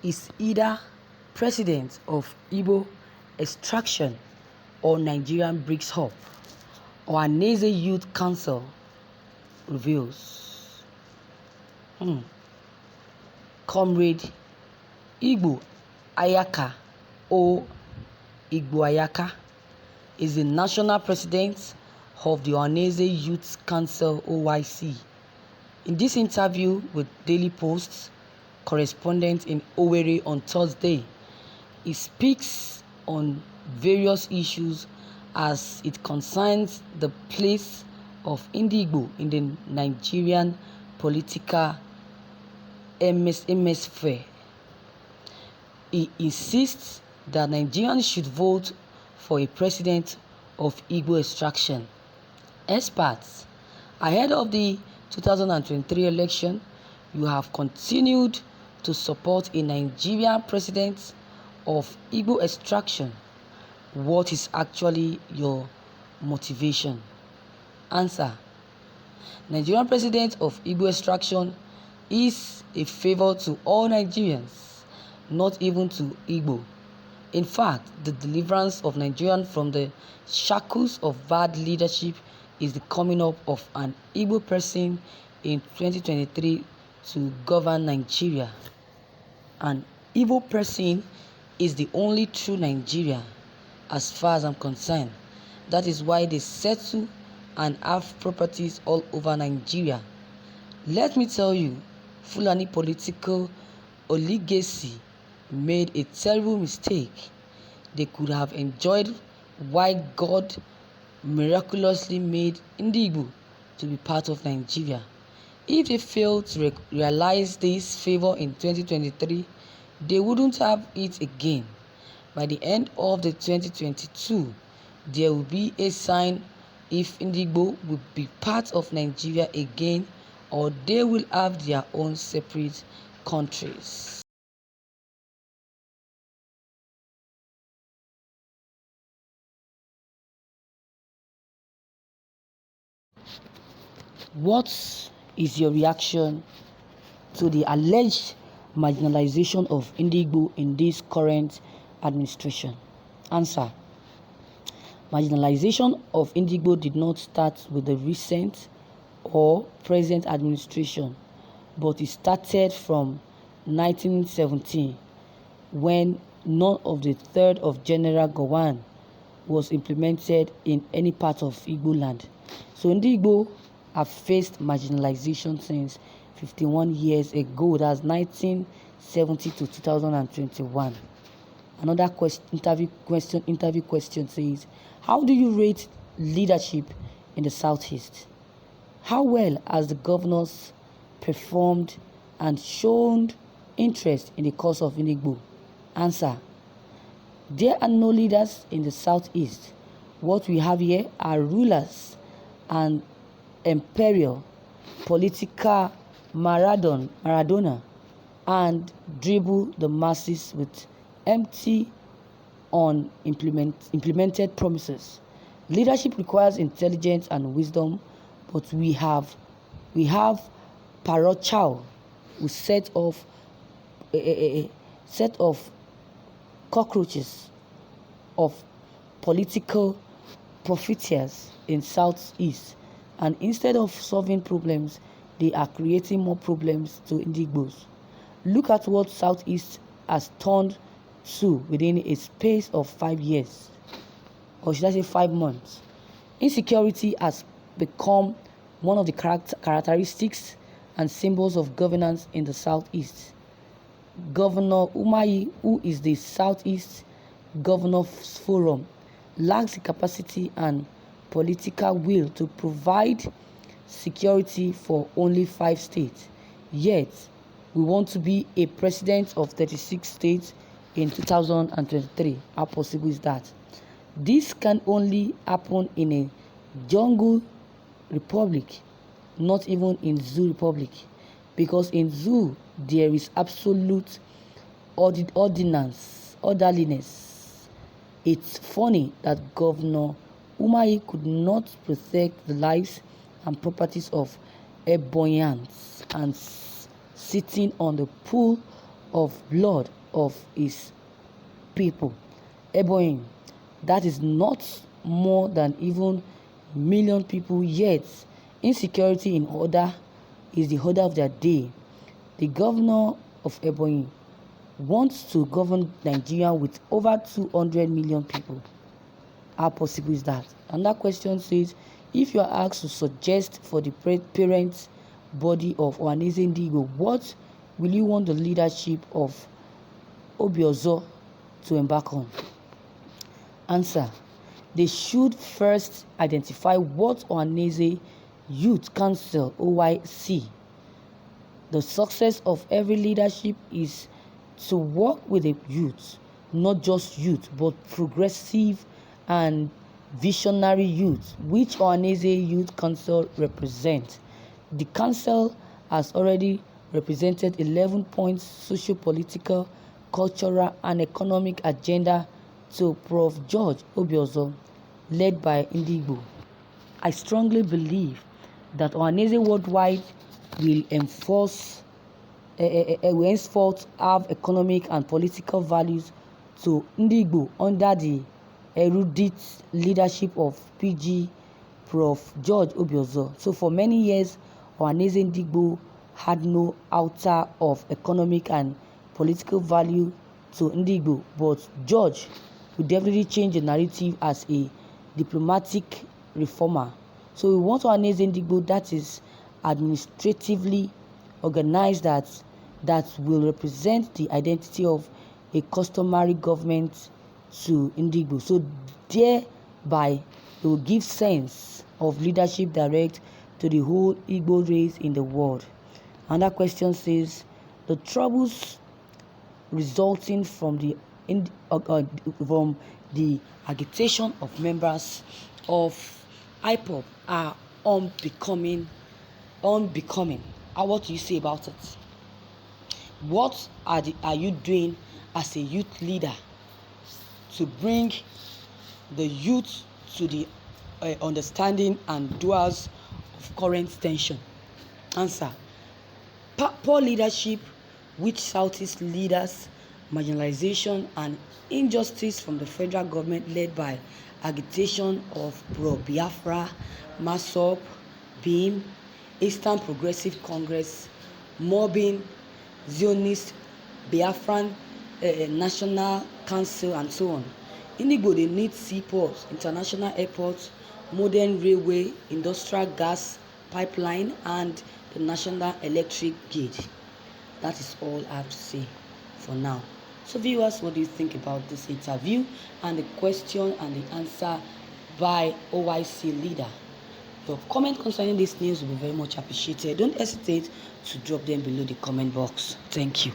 is either president of Igbo extraction or Nigerian breaks up, Ohanaeze Youth Council reveals. Comrade Igbo Ayaka or Igbo Ayaka is the national president of the Ohanaeze Youth Council (OYC). In this interview with Daily Post's correspondent in Owerri on Thursday, he speaks on various issues as it concerns the place of Igbo in the Nigerian political hemisphere. He insists that Nigerians should vote for a president of Igbo extraction. Experts, ahead of the 2023 election, you have continued to support a Nigerian president of Igbo extraction. What is actually your motivation? Answer: Nigerian president of Igbo extraction is a favor to all Nigerians, not even to Igbo. In fact, the deliverance of Nigerians from the shackles of bad leadership is the coming up of an Igbo person in 2023 to govern Nigeria. An Igbo person is the only true Nigeria as far as I'm concerned. That is why they settle and have properties all over Nigeria. Let me tell you, Fulani political oligarchy made a terrible mistake. They could have enjoyed why God miraculously made Igbo to be part of Nigeria. If they failed to realize this favor in 2023, they wouldn't have it again. By the end of the 2022, there will be a sign if Igbo will be part of Nigeria again, or they will have their own separate countries. What is your reaction to the alleged marginalization of Igbo in this current administration? Answer: marginalization of Igbo did not start with the recent or present administration, but it started from 1917 when none of the third of General Gowon was implemented in any part of Igbo land. So Igbo have faced marginalization since 51 years ago, that's 1970 to 2021. Another interview question says, how do you rate leadership in the Southeast? How well has the governors performed and shown interest in the cause of Igbo? Answer: there are no leaders in the Southeast. What we have here are rulers and imperial political Maradona and dribble the masses with empty implemented promises. Leadership requires intelligence and wisdom, but we have Parochao who set of cockroaches of political profiteers in Southeast, and instead of solving problems, they are creating more problems to Igbos. Look at what Southeast has turned to within a space of 5 years, or should I say 5 months. Insecurity has become one of the characteristics and symbols of governance in the Southeast. Governor Umahi, who is the Southeast Governors Forum, lacks the capacity and political will to provide security for only 5 states. Yet, we want to be a president of 36 states in 2023. How possible is that? This can only happen in a jungle republic, not even in zoo republic, because in zoo there is absolute orderliness. It's funny that Governor Umahi could not protect the lives and properties of Ebonyans and sitting on the pool of blood of his people. Ebonyi, that is not more than even million people, yet insecurity in order is the order of their day. The governor of Ebonyi wants to govern Nigeria with over 200 million people. How possible is that? And that question says, if you are asked to suggest for the parent body of Ohanaeze Ndigbo, what will you want the leadership of Obiozor to embark on? Answer: they should first identify what Ohanaeze Youth Council (OYC). The success of every leadership is to work with the youth, not just youth, but progressive and visionary youth, which Ohanaeze Youth Council represents. The council has already represented 11 points socio-political, cultural, and economic agenda to Prof. George Obiozor, led by Ndigbo. I strongly believe that Ohanaeze worldwide will henceforth have economic and political values to Ndigbo under the erudite leadership of PG Prof. George Obiozor. So for many years, Ohanaeze Ndigbo had no outer of economic and political value to Ndigbo, but George will definitely change the narrative as a diplomatic reformer. So we want Ohanaeze Ndigbo that is administratively organized, that will represent the identity of a customary government to Ndigbo. So thereby it will give sense of leadership direct to the whole Igbo race in the world. Another question says, the troubles resulting from the agitation of members of IPOB are unbecoming. What do you say about it? What are you doing as a youth leader to bring the youth to the understanding and doers of current tension? Answer: poor leadership, which Southeast leaders, marginalization and injustice from the federal government led by agitation of pro-Biafra, MASOP, BEAM, Eastern Progressive Congress, mobbing, Zionist, Biafran National Council, and so on. Ndigbo, they need seaports, international airports, modern railway, industrial gas pipeline, and the national electric grid. That is all I have to say for now. So viewers, what do you think about this interview and the question and the answer by OYC leader? Your comment concerning this news will be very much appreciated. Don't hesitate to drop them below the comment box. Thank you.